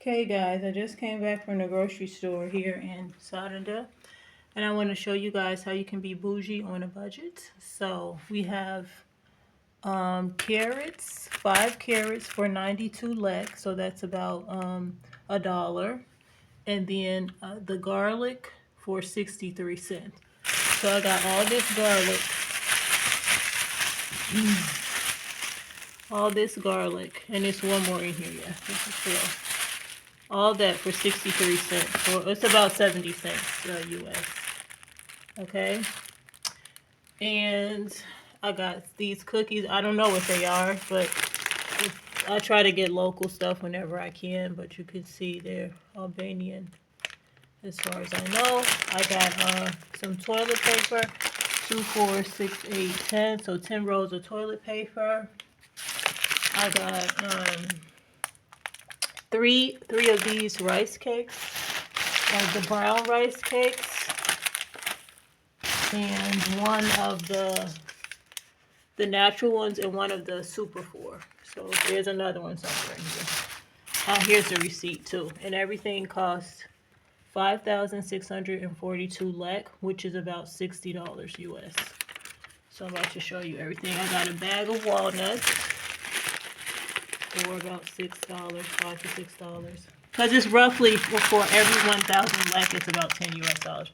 Okay guys, I just came back from the grocery store here in Saranda, and I want to show you guys how you can be bougie on a budget. So we have carrots, 5 carrots for 92 lek, so that's about $1. And then the garlic for 63 cents. So I got all this garlic, and there's one more in here, yeah, this is four. All that for 63 cents. So it's about 70 cents US. Okay. And I got these cookies. I don't know what they are, but I try to get local stuff whenever I can. But you can see they're Albanian as far as I know. I got some toilet paper. 2, 4, 6, 8, 10. So 10 rolls of toilet paper. I got three of these rice cakes. The brown rice cakes, and one of the natural ones, and one of the super four. So there's another one somewhere in here. Here's the receipt too, and everything costs 5,642 lek, which is about $60 US. So I'm about to show you everything. I got a bag of walnuts for about $6, $5 to $6. Because it's roughly for every 1,000 lek, it's about 10 US dollars.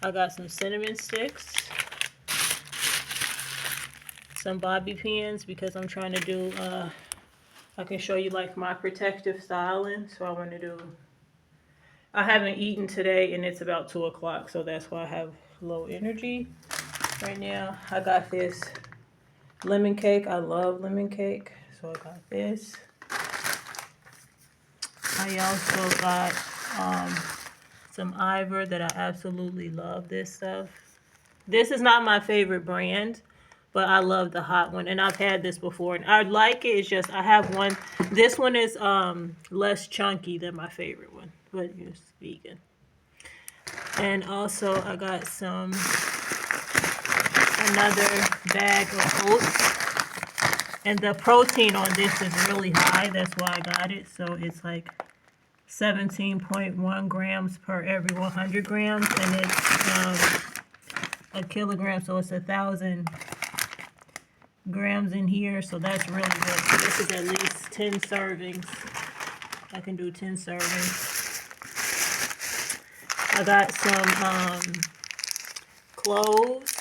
I got some cinnamon sticks, some bobby pins, because I'm trying to do, I can show you like my protective styling. So I want to do, I haven't eaten today and it's about 2 o'clock. So that's why I have low energy right now. I got this lemon cake. I love lemon cake. So I got this. I also got some Ivor that I absolutely love this stuff. This is not my favorite brand, but I love the hot one. And I've had this before. And I like it. It's just I have one. This one is less chunky than my favorite one. But it's vegan. And also I got another bag of oats. And the protein on this is really high. That's why I got it. So it's like 17.1 grams per every 100 grams. And it's a kilogram. So it's 1,000 grams in here. So that's really good. So this is at least 10 servings. I can do 10 servings. I got some cloves,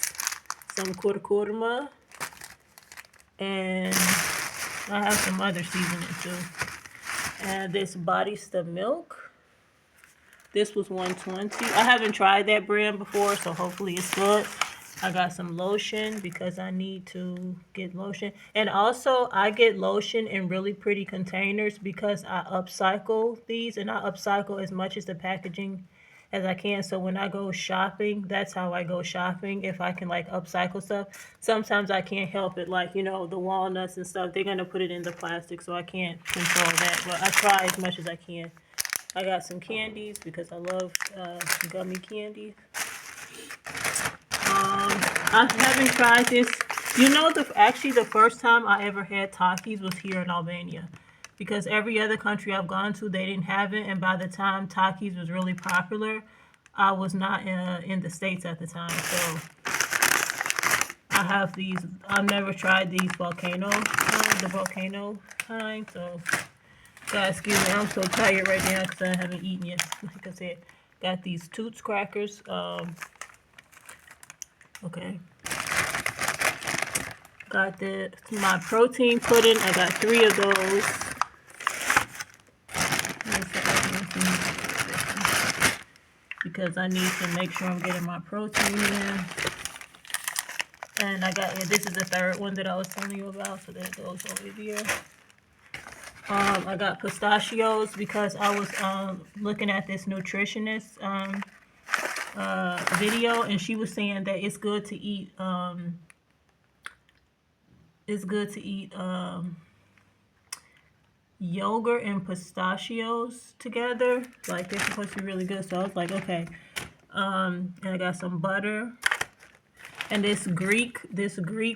some kurkuma, and I have some other seasoning too. And this Barista milk. This was 120. I haven't tried that brand before, so hopefully it's good. I got some lotion because I need to get lotion. And also, I get lotion in really pretty containers because I upcycle these, and I upcycle as much as the packaging as I can. So when I go shopping, that's how I go shopping. If I can like upcycle stuff, sometimes I can't help it. Like, you know, the walnuts and stuff, they're going to put it in the plastic, so I can't control that. But I try as much as I can. I got some candies because I love gummy candy. I haven't tried this. You know, actually the first time I ever had Takis was here in Albania. Because every other country I've gone to, they didn't have it. And by the time Takis was really popular, I was not in the States at the time. So I have these. I've never tried these the volcano kind. So, guys, excuse me. I'm so tired right now because I haven't eaten yet. Like I said, got these Toots crackers. Okay. Got my protein pudding. I got 3 of those. Because I need to make sure I'm getting my protein in. And I got, this is the third one that I was telling you about, so that goes over here. I got pistachios because I was looking at this nutritionist video, and she was saying that it's good to eat yogurt and pistachios together. Like, they're supposed to be really good. So I was like, okay. And I got some butter. And this Greek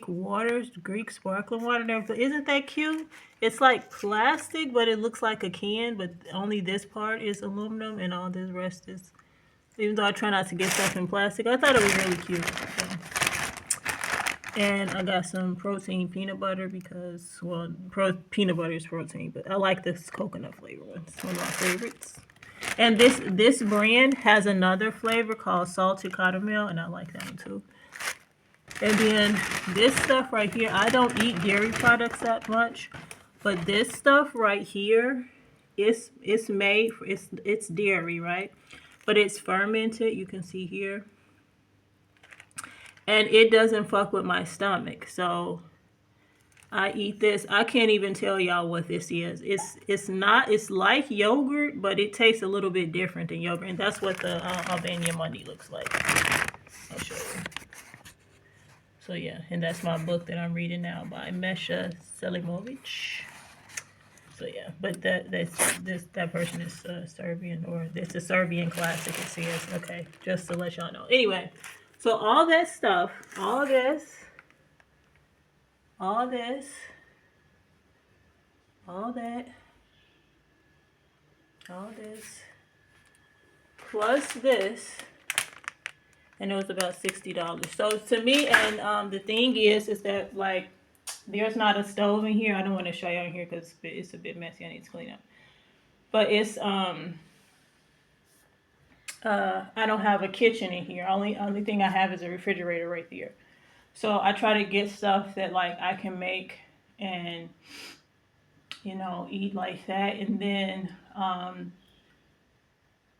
water, Greek sparkling water, isn't that cute? It's like plastic, but it looks like a can, but only this part is aluminum and all this rest is. Even though I try not to get stuff in plastic, I thought it was really cute. So. And I got some protein peanut butter because, well, peanut butter is protein, but I like this coconut flavor one. It's one of my favorites. And this brand has another flavor called salted caramel, and I like that one too. And then this stuff right here, I don't eat dairy products that much, but this stuff right here, it's made for, it's dairy, right? But it's fermented. You can see here. And it doesn't fuck with my stomach. So I eat this. I can't even tell y'all what this is. It's like yogurt, but it tastes a little bit different than yogurt. And that's what the Albania money looks like. I'll show you. So yeah, and that's my book that I'm reading now by Mesha Selimovic. So yeah, but that person is Serbian, or it's a Serbian classic. It says, okay, just to let y'all know. Anyway, so all that stuff, all this, all this, all that, all this, plus this, and it was about $60. So to me, and the thing is that like there's not a stove in here. I don't want to show you in here because it's a bit messy. I need to clean up. But it's I don't have a kitchen in here. Only thing I have is a refrigerator right there. So I try to get stuff that like I can make and eat like that. And then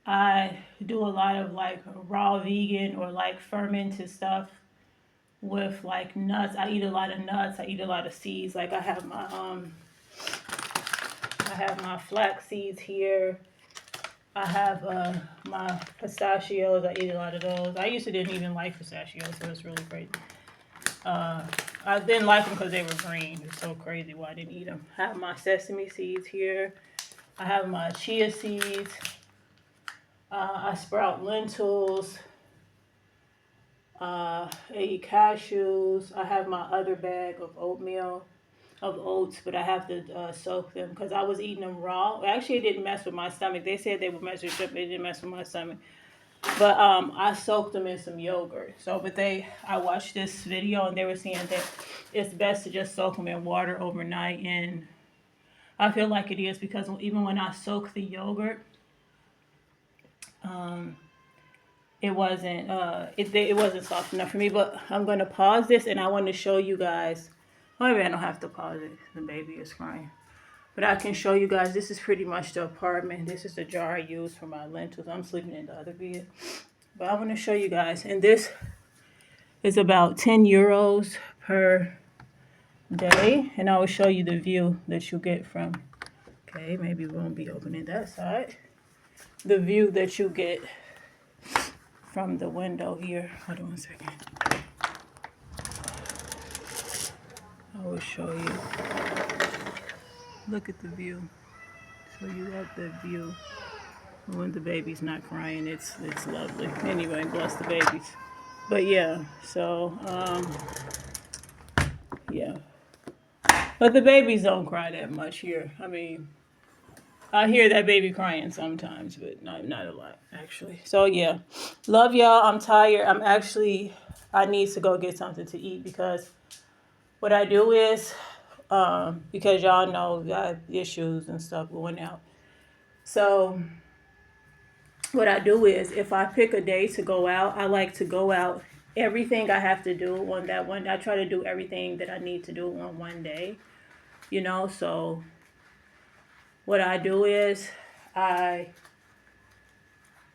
I do a lot of like raw vegan or like fermented stuff with like nuts. I eat a lot of nuts. I eat a lot of seeds. Like I have my flax seeds here. I have my pistachios. I eat a lot of those. I used to didn't even like pistachios, so it's really great. I didn't like them because they were green. It's so crazy why I didn't eat them. I have my sesame seeds here. I have my chia seeds. I sprout lentils. I eat cashews. I have my other bag of oats, but I have to soak them because I was eating them raw. Actually, it didn't mess with my stomach. They said they would mess with it, but it didn't mess with my stomach. But I soaked them in some yogurt. So, I watched this video and they were saying that it's best to just soak them in water overnight, and I feel like it is because even when I soak the yogurt, it wasn't soft enough for me. But I'm gonna pause this and I want to show you guys. Maybe I don't have to pause it. The baby is crying. But I can show you guys, this is pretty much the apartment. This is the jar I use for my lentils. I'm sleeping in the other bed. But I want to show you guys. And this is about 10 euros per day. And I will show you the view that you get from, okay, maybe we won't be opening that side. The view that you get from the window here. Hold on 1 second. I will show you. Look at the view. So you got the view. When the baby's not crying, it's lovely. Anyway, bless the babies. But yeah, so yeah. But the babies don't cry that much here. I mean, I hear that baby crying sometimes, but not a lot actually. So yeah, love y'all. I'm tired. I need to go get something to eat because what I do is because y'all know I have issues and stuff going out. So what I do is if I pick a day to go out, I like to go out everything I have to do on that one. I try to do everything that I need to do on one day, So what I do is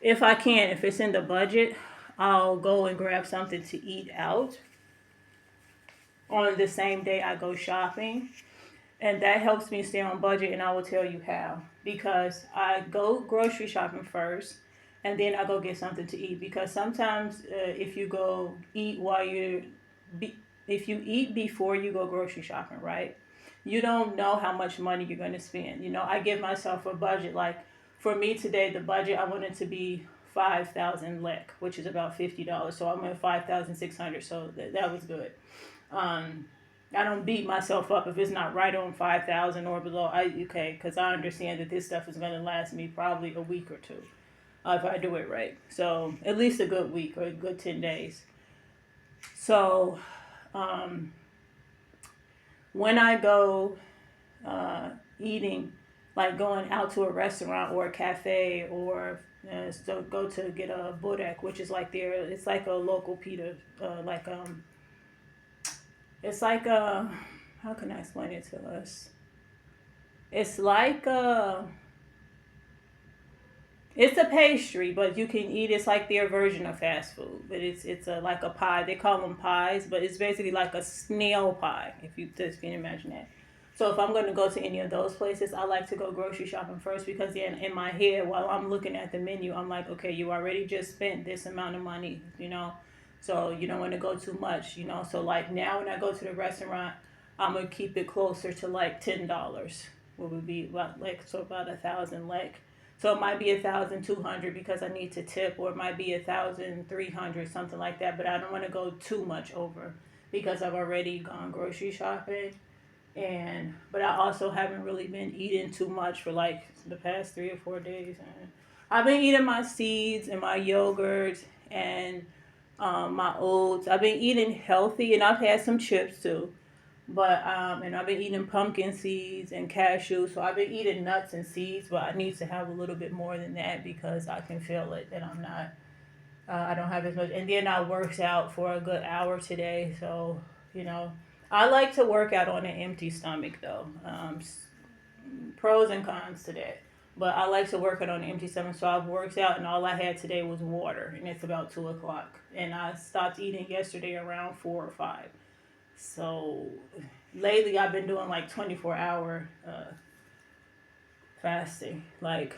if I can, if it's in the budget, I'll go and grab something to eat out on the same day I go shopping. And that helps me stay on budget, and I will tell you how. Because I go grocery shopping first, and then I go get something to eat. Because sometimes if you go eat if you eat before you go grocery shopping, right? You don't know how much money you're going to spend. I give myself a budget. Like for me today, the budget I wanted to be 5,000 lek, which is about $50. So I'm at 5,600. So that was good. Um, I don't beat myself up if it's not right on 5,000 or below. Okay, because I understand that this stuff is going to last me probably a week or two if I do it right. So at least a good week or a good 10 days. So um, when I go uh, eating, like going out to a restaurant or a cafe or so go to get a burek, which is like it's like a local pita, like it's like a, how can I explain it to us? It's like it's a pastry, but you can eat. It's like their version of fast food, but it's a like a pie. They call them pies, but it's basically like a snail pie, if you just can imagine that. So if I'm going to go to any of those places, I like to go grocery shopping first because then in my head, while I'm looking at the menu, I'm like, okay, you already just spent this amount of money, so you don't want to go too much. So like now when I go to the restaurant, I'm gonna keep it closer to like $10, what would be about like so about 1,000 like. So it might be 1,200 because I need to tip, or it might be 1,300, something like that. But I don't want to go too much over because I've already gone grocery shopping, and but I also haven't really been eating too much for like the past 3 or 4 days. And I've been eating my seeds and my yogurt and my oats. I've been eating healthy, and I've had some chips too. But and I've been eating pumpkin seeds and cashews. So I've been eating nuts and seeds, but I need to have a little bit more than that because I can feel it that I'm not. I don't have as much. And then I worked out for a good hour today. So you know, I like to work out on an empty stomach though. Pros and cons to that. But I like to work out on an empty stomach. So I've worked out, and all I had today was water, and it's about 2 o'clock. And I stopped eating yesterday around 4 or 5. So lately I've been doing like 24-hour fasting, like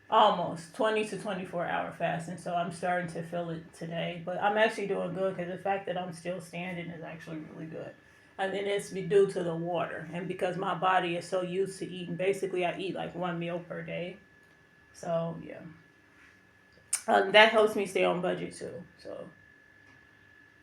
almost 20 to 24-hour fasting. So I'm starting to feel it today, but I'm actually doing good because the fact that I'm still standing is actually really good. And then it's due to the water, and because my body is so used to eating. Basically, I eat like one meal per day. So yeah, that helps me stay on budget too. So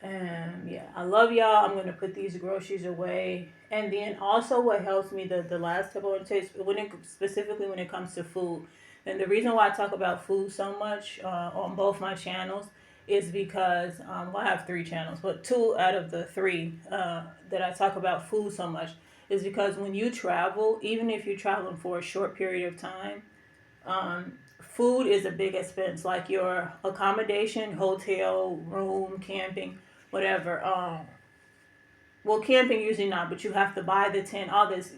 yeah, I love y'all. I'm gonna put these groceries away, and then also what helps me the last couple of days when it specifically when it comes to food, and the reason why I talk about food so much on both my channels is because well, I have 3 channels, but 2 out of the 3 that I talk about food so much is because when you travel, even if you're traveling for a short period of time, food is a big expense, like your accommodation, hotel, room, camping, whatever. Well, camping usually not, but you have to buy the tent, all this,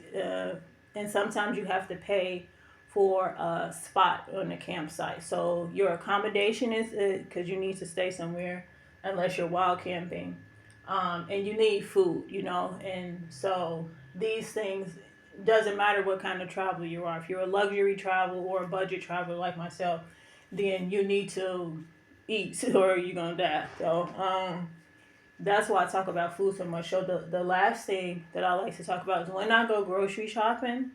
and sometimes you have to pay for a spot on the campsite. So your accommodation is because you need to stay somewhere, unless you're wild camping, and you need food. And so these things doesn't matter what kind of travel you are. If you're a luxury travel or a budget traveler like myself, then you need to eat or you're gonna die. So that's why I talk about food so much. So the last thing that I like to talk about is when I go grocery shopping,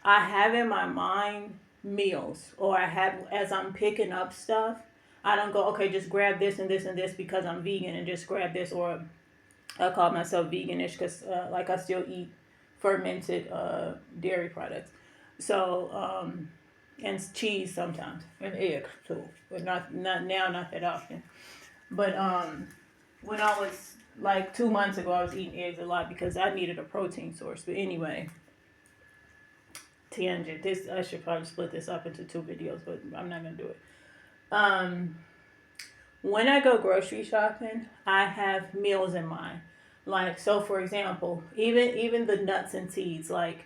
I have in my mind meals, or I have as I'm picking up stuff. I don't go, okay, just grab this and this and this because I'm vegan and just grab this, or I call myself veganish because like I still eat fermented dairy products. So and cheese sometimes and eggs too, but not now, not that often. But when I was like 2 months ago, I was eating eggs a lot because I needed a protein source. But anyway, tangent. This I should probably split this up into 2 videos, but I'm not gonna do it. Um, when I go grocery shopping, I have meals in mind. Like so, for example, even the nuts and seeds. Like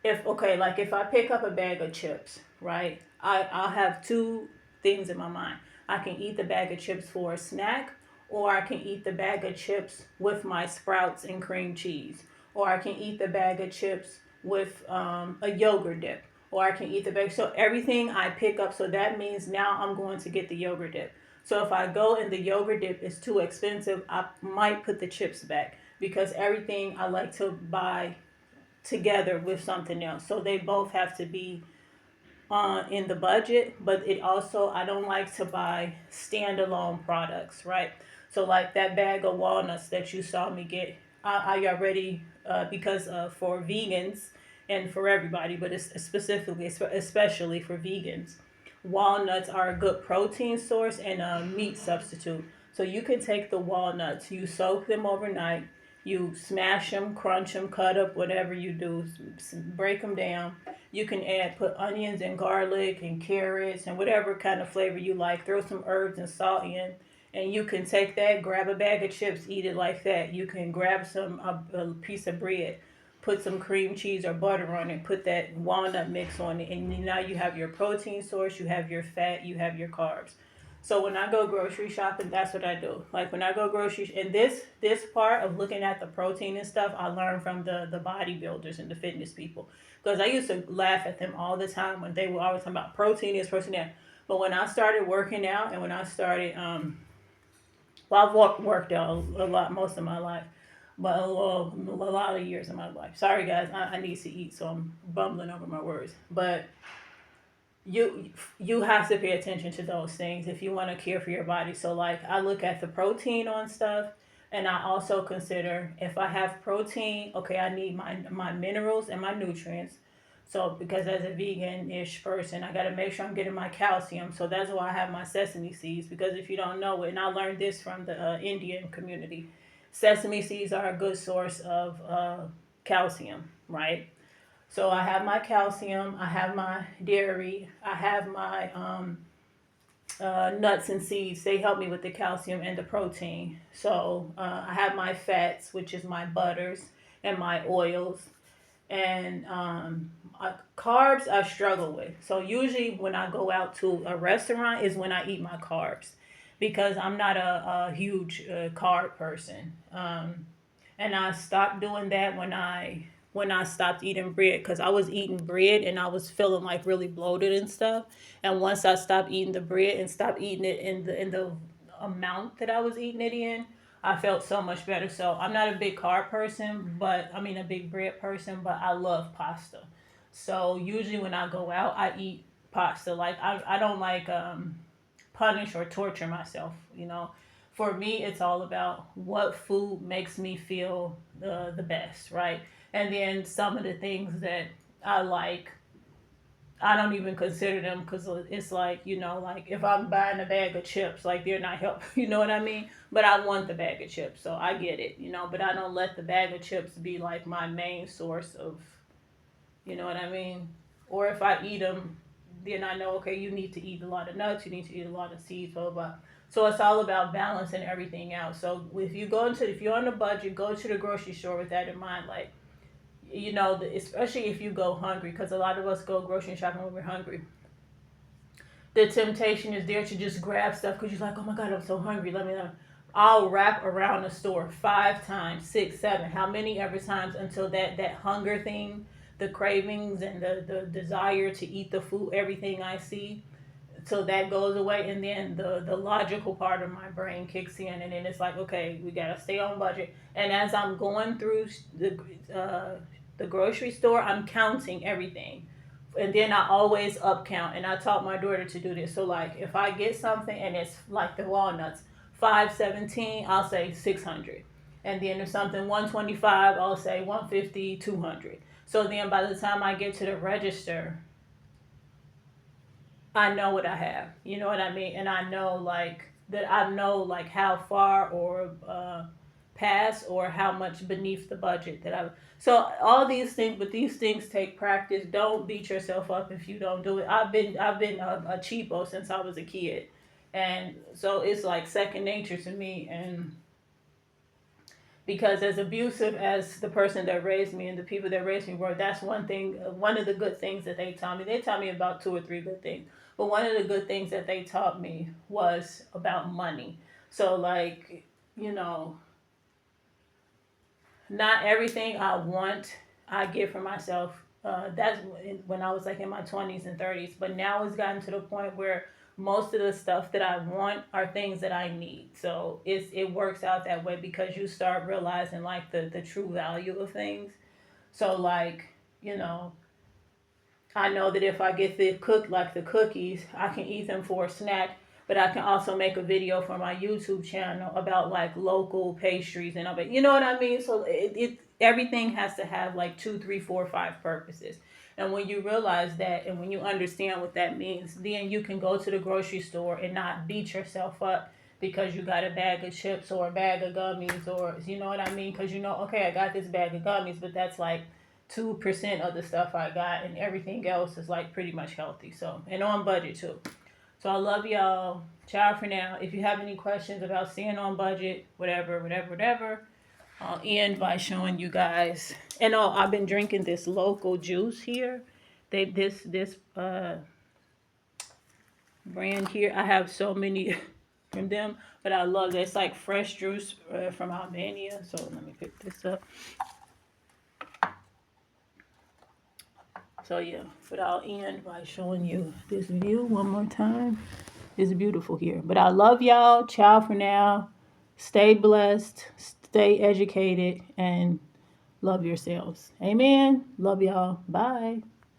if I pick up a bag of chips, right? I'll have 2 things in my mind. I can eat the bag of chips for a snack, or I can eat the bag of chips with my sprouts and cream cheese, or I can eat the bag of chips with a yogurt dip, or I can eat the bag. So everything I pick up, so that means now I'm going to get the yogurt dip. So if I go and the yogurt dip is too expensive, I might put the chips back because everything I like to buy together with something else. So they both have to be in the budget, but it also, I don't like to buy standalone products, right? So like that bag of walnuts that you saw me get, I already because for vegans and for everybody, but it's specifically, especially for vegans, walnuts are a good protein source and a meat substitute. So you can take the walnuts, you soak them overnight, you smash them, crunch them, cut up, whatever you do, break them down. You can put onions and garlic and carrots and whatever kind of flavor you like. Throw some herbs and salt in, and you can take that, grab a bag of chips, eat it like that. You can grab a piece of bread, put some cream cheese or butter on it, put that walnut mix on it, and now you have your protein source, you have your fat, you have your carbs. So when I go grocery shopping, that's what I do. Like when I go and this part of looking at the protein and stuff, I learned from the bodybuilders and the fitness people. Because I used to laugh at them all the time when they were always talking about protein is protein that. But when I started working out and when I started, well, worked out a lot most of my life, but a lot of years of my life. Sorry guys, I need to eat, so I'm bumbling over my words. But you have to pay attention to those things if you want to care for your body. So like I look at the protein on stuff, and I also consider if I have protein, okay, I need my minerals and my nutrients. So because as a vegan-ish person, I got to make sure I'm getting my calcium. So that's why I have my sesame seeds, because if you don't know it, and I learned this from the Indian community, sesame seeds are a good source of calcium, right? So I have my calcium, I have my dairy, I have my nuts and seeds. They help me with the calcium and the protein. So I have my fats, which is my butters and my oils, and carbs I struggle with. So usually when I go out to a restaurant is when I eat my carbs, because I'm not a huge carb person. And I stopped doing that when I stopped eating bread, because I was eating bread and I was feeling like really bloated and stuff. And once I stopped eating the bread and stopped eating it in the amount that I was eating it in, I felt so much better. So I'm not a big carb person, but I mean a big bread person, but I love pasta. So usually when I go out, I eat pasta. Like I don't like punish or torture myself, you know. For me, it's all about what food makes me feel the best, right? And then some of the things that I like, I don't even consider them, because it's like, you know, like if I'm buying a bag of chips, like they're not helpful, you know what I mean? But I want the bag of chips, so I get it, you know, but I don't let the bag of chips be like my main source of, you know what I mean? Or if I eat them, then I know, okay, you need to eat a lot of nuts, you need to eat a lot of seeds, blah, blah, blah. So it's all about balancing everything out. So if you're on a budget, go to the grocery store with that in mind. Like, you know, especially if you go hungry, because a lot of us go grocery shopping when we're hungry. The temptation is there to just grab stuff because you're like, oh my God, I'm so hungry. Let me. I'll wrap around the store 5 times, six, seven, how many ever times until that hunger thing, the cravings and the desire to eat the food, everything I see, so that goes away, and then the logical part of my brain kicks in, and then it's like, okay, we gotta stay on budget. And as I'm going through the grocery store, I'm counting everything, and then I always up count, and I taught my daughter to do this. So like if I get something and it's like the walnuts 517, I'll say 600, and then if something 125, I'll say 150, 200. So then by the time I get to the register, I know what I have. You know what I mean? And I know like that. I know like how far or past or how much beneath the budget that I. So all these things, but these things take practice. Don't beat yourself up if you don't do it. I've been a cheapo since I was a kid, and so it's like second nature to me. And because as abusive as the person that raised me and the people that raised me were, that's one thing, one of the good things that they taught me. They taught me about two or three good things, but one of the good things that they taught me was about money. So like, you know, not everything I want I get for myself. That's when I was like in my 20s and 30s, but now it's gotten to the point where most of the stuff that I want are things that I need. So it works out that way because you start realizing like the true value of things. So like, you know, I know that if I get the the cookies, I can eat them for a snack. But I can also make a video for my YouTube channel about like local pastries and all that. You know what I mean? So it everything has to have like two, three, four, five purposes. And when you realize that and when you understand what that means, then you can go to the grocery store and not beat yourself up because you got a bag of chips or a bag of gummies, or you know what I mean? Because you know, okay, I got this bag of gummies, but that's like 2% of the stuff I got, and everything else is like pretty much healthy. So, and on budget too. So I love y'all. Ciao for now. If you have any questions about staying on budget, whatever, whatever, whatever, I'll end by showing you guys. And oh, I've been drinking this local juice here. This brand here. I have so many from them, but I love it. It's like fresh juice from Albania. So let me pick this up. So yeah, but I'll end by showing you this view one more time. It's beautiful here. But I love y'all. Ciao for now. Stay blessed, stay educated, and love yourselves. Amen. Love y'all. Bye.